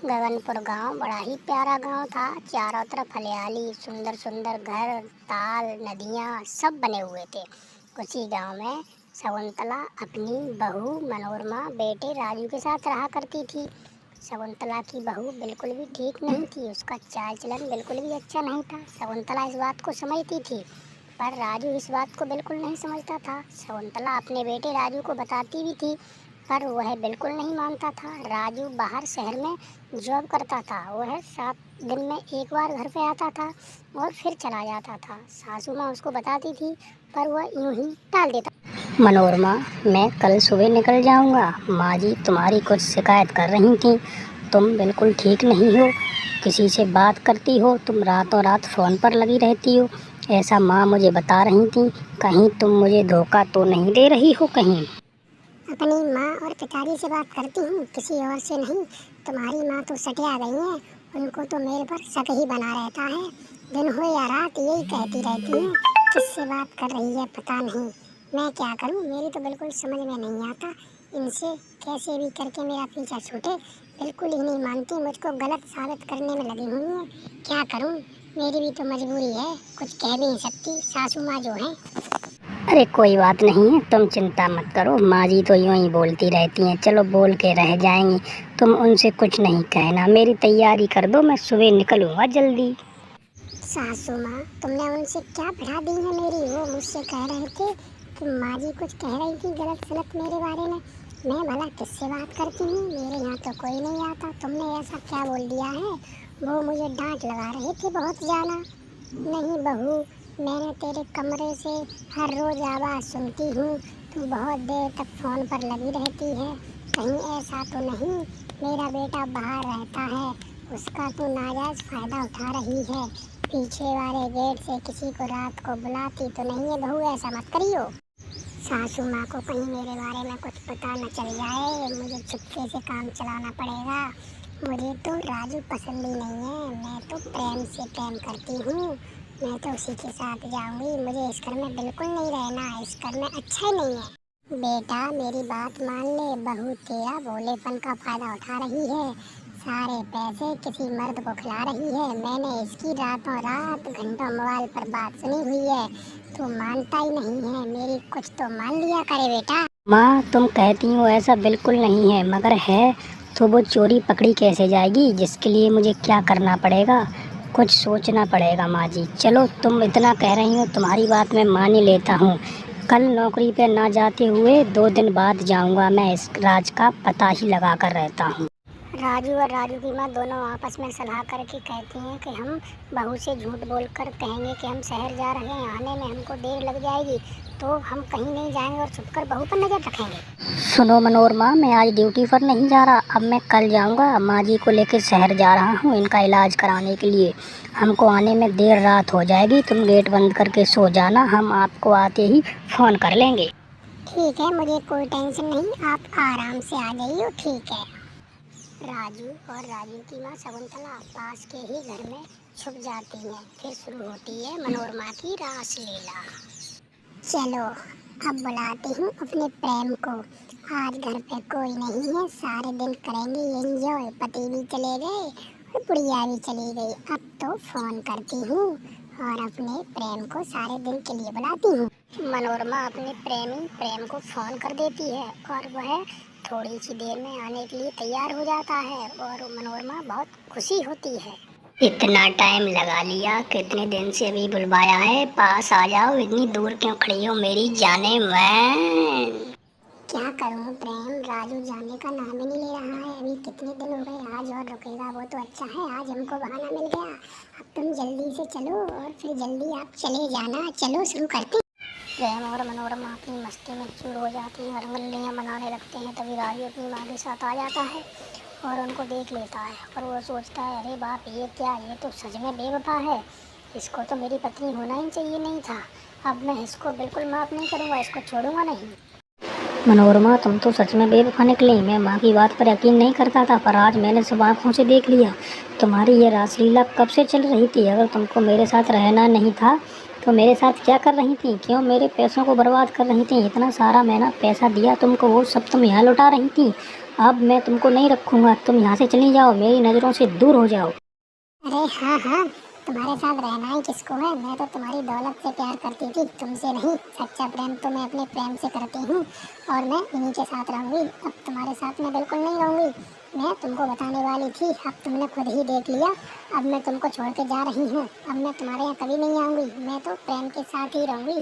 गगनपुर गांव बड़ा ही प्यारा गांव था। चारों तरफ हरियाली, सुंदर सुंदर घर, ताल, नदियां सब बने हुए थे। उसी गांव में शकुंतला अपनी बहू मनोरमा बेटे राजू के साथ रहा करती थी। शकुंतला की बहू बिल्कुल भी ठीक नहीं थी। उसका चाल चलन बिल्कुल भी अच्छा नहीं था। शकुंतला इस बात को समझती थी, पर राजू इस बात को बिल्कुल नहीं समझता था। शकुंतला अपने बेटे राजू को बताती भी थी, पर वह बिल्कुल नहीं मानता था। राजू बाहर शहर में जॉब करता था। वह 7 दिन में एक बार घर पे आता था और फिर चला जाता था। सासू माँ उसको बताती थी, पर वह यूं ही टाल देता। मनोरमा, मैं कल सुबह निकल जाऊंगा। माँ जी तुम्हारी कुछ शिकायत कर रही थी। तुम बिल्कुल ठीक नहीं हो, किसी से बात करती हो, तुम रातों रात फ़ोन पर लगी रहती हो, ऐसा माँ मुझे बता रही थी। कहीं तुम मुझे धोखा तो नहीं दे रही हो? कहीं अपनी माँ और पिताजी से बात करती हूँ, किसी और से नहीं। तुम्हारी माँ तो सटिया गई है, उनको तो मेरे पर शक ही बना रहता है। दिन हो या रात यही कहती रहती हैं, किससे बात कर रही है पता नहीं। मैं क्या करूँ, मेरी तो बिल्कुल समझ में नहीं आता। इनसे कैसे भी करके मेरा पीछा छूटे। बिल्कुल ही नहीं मानती, मुझको गलत साबित करने में लगी हुई है। क्या करूँ, मेरी भी तो मजबूरी है, कुछ कह भी नहीं सकती सासू माँ जो हैं। अरे कोई बात नहीं है, तुम चिंता मत करो। माँ जी तो यूं ही बोलती रहती हैं, चलो बोल के रह जाएंगी। तुम उनसे कुछ नहीं कहना, मेरी तैयारी कर दो, मैं सुबह निकलूंगा जल्दी। सासू माँ, तुमने उनसे क्या बढ़ा दी है मेरी? वो मुझसे कह रहे थे कि माँ जी कुछ कह रही थी गलत सलत मेरे बारे में। मैं भला किससे बात करती हूँ? मेरे यहाँ तो कोई नहीं आता। तुमने ऐसा क्या बोल दिया है? वो मुझे डांट लगा रहे थे बहुत ज़्यादा। नहीं बहू, मैंने तेरे कमरे से हर रोज आवाज़ सुनती हूँ। तू बहुत देर तक फ़ोन पर लगी रहती है। कहीं ऐसा तो नहीं मेरा बेटा बाहर रहता है, उसका तू नाजायज़ फ़ायदा उठा रही है? पीछे वाले गेट से किसी को रात को बुलाती तो नहीं है बहू? ऐसा मत करियो। सासू माँ को कहीं मेरे बारे में कुछ पता न चल जाए, मुझे चुपके से काम चलाना पड़ेगा। मुझे तो राजू पसंद ही नहीं है, मैं तो प्रेम से प्रेम करती हूँ। मैं तो उसी के साथ जाऊंगी। मुझे इस घर में बिल्कुल नहीं रहना, इस घर में अच्छा ही नहीं है। बेटा मेरी बात मान ले, बहू तेरा भोलेपन का फायदा उठा रही है। सारे पैसे किसी मर्द को खिला रही है। मैंने इसकी रातों रात घंटों मोबाइल पर बात सुनी हुई है। तू मानता ही नहीं है, मेरी कुछ तो मान लिया करे बेटा। माँ तुम कहती हो ऐसा बिल्कुल नहीं है, मगर है तो वो चोरी पकड़ी कैसे जाएगी? जिसके लिए मुझे क्या करना पड़ेगा, कुछ सोचना पड़ेगा। माँ जी चलो, तुम इतना कह रही हो, तुम्हारी बात मैं मान ही लेता हूँ। कल नौकरी पे ना जाते हुए 2 दिन बाद जाऊँगा। मैं इस राज का पता ही लगा कर रहता हूँ। राजू और राजू की माँ दोनों आपस में सलाह करके कहती हैं कि हम बहू से झूठ बोलकर कहेंगे कि हम शहर जा रहे हैं, आने में हमको देर लग जाएगी, तो हम कहीं नहीं जाएंगे और छुपकर बहू पर नजर रखेंगे। सुनो मनोरमा, मैं आज ड्यूटी पर नहीं जा रहा, अब मैं कल जाऊंगा। माँ जी को लेकर शहर जा रहा हूँ इनका इलाज कराने के लिए। हमको आने में देर रात हो जाएगी, तुम गेट बंद करके सो जाना, हम आपको आते ही फ़ोन कर लेंगे। ठीक है, मुझे कोई टेंशन नहीं, आप आराम से आ जाइए। ठीक है। राजू और राजू की माँ शकुंतला पास के ही घर में छुप जाती हैं। फिर शुरू होती है मनोरमा की रासलीला। चलो अब बुलाती हूँ अपने प्रेम को। आज घर पे कोई नहीं है, सारे दिन करेंगे एंजॉय। पति भी चले गए और बुढ़िया भी चली गई। अब तो फोन करती हूँ और अपने प्रेम को सारे दिन के लिए बुलाती हूँ। मनोरमा अपने प्रेमी प्रेम को फोन कर देती है और वह थोड़ी सी देर में आने के लिए तैयार हो जाता है और मनोरमा बहुत खुशी होती है। इतना टाइम लगा लिया, कितने दिन से अभी बुलवाया है, पास आ जाओ, इतनी दूर क्यों खड़ी हो मेरी जाने मन? क्या करूं प्रेम, राजू जाने का नाम ही नहीं ले रहा है। अभी कितने दिन हो गए, आज और रुकेगा वो तो अच्छा है, आज हमको बहाना मिल गया। अब तुम जल्दी से चलो और फिर जल्दी आप चले जाना। चलो शुरू करते। प्रेम और मनोरमा अपनी मस्ती में चूर हो जाती हैं, रंगलियाँ बनाने लगते हैं। तभी राजू अपनी माँ के साथ आ जाता है और उनको देख लेता है और वो सोचता है, अरे बाप ये क्या, ये तो सच में बेवफा है। इसको तो मेरी पत्नी होना ही चाहिए नहीं था। अब मैं इसको बिल्कुल माफ़ नहीं करूँगा, इसको छोड़ूंगा नहीं। मनोरमा तुम तो सच में बेवफा निकली। मैं माँ की बात पर यकीन नहीं करता था, पर आज मैंने सब आँखों से देख लिया। तुम्हारी ये रासलीला कब से चल रही थी? अगर तुमको मेरे साथ रहना नहीं था तो मेरे साथ क्या कर रही थी? क्यों मेरे पैसों को बर्बाद कर रही थी? इतना सारा मैंने पैसा दिया तुमको, वो सब तुम यहाँ लौटा रही थी। अब मैं तुमको नहीं रखूँगा, तुम यहाँ से चली जाओ, मेरी नज़रों से दूर हो जाओ। अरे हाँ हाँ, तुम्हारे साथ रहना ही किसको है, मैं तो तुम्हारी दौलत से प्यार करती थी, तुमसे नहीं। सच्चा प्रेम तो मैं अपने प्रेम से करती हूँ और मैं इन्हीं के साथ रहूँगी। अब तुम्हारे साथ मैं बिल्कुल नहीं रहूँगी। मैं तुमको बताने वाली थी, अब तुमने खुद ही देख लिया। अब मैं तुमको छोड़ के जा रही हूँ, अब मैं तुम्हारे यहाँ कभी नहीं आऊँगी, मैं तो प्रेम के साथ ही रहूँगी।